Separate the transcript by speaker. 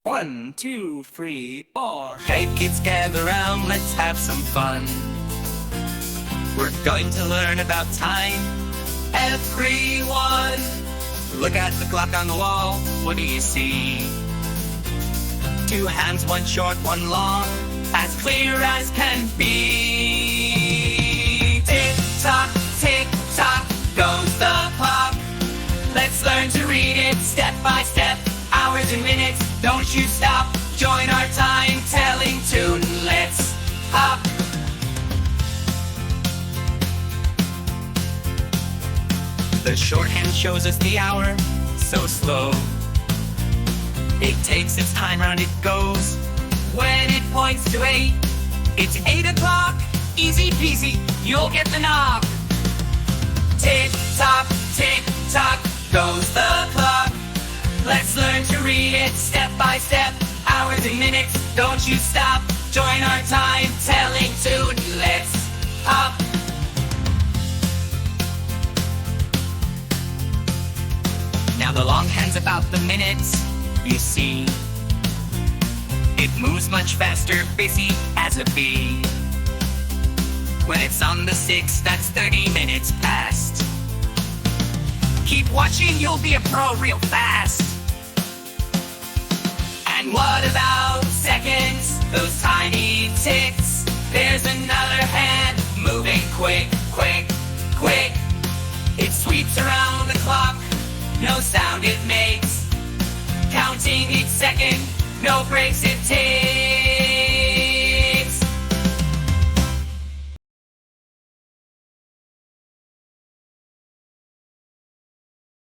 Speaker 1: 1, 2, 3, 4. Hey kids, gather round, let's have some fun. We're going to learn about time. Everyone, look at the clock on the wall. What do you see? 2 hands, 1 short, 1 long, as clear as can be. Tick-tock, tick-tock, goes the clock. Let's learn to read it step by step. Hours and minutes, don't you stop. Join our time-telling tune, let's hop. The shorthand shows us the hour, so slow. It takes its time, round it goes. When it points to 8, it's 8 o'clock. Easy peasy, you'll get the knock. Tick-tock, tick-tock, goes the clock. Let's learn to read it step by step. Hours and minutes, don't you stop. Join our time-telling tune, let's hop. Now the long hand's about the minutes, you see. It moves much faster, busy as a bee. When it's on the 6, that's 30 minutes past. Keep watching, you'll be a pro real fast. And what about seconds? Those tiny ticks. There's another hand moving quick, quick, quick. It sweeps around the clock, no sound it makes. Counting each second, no breaks it takes.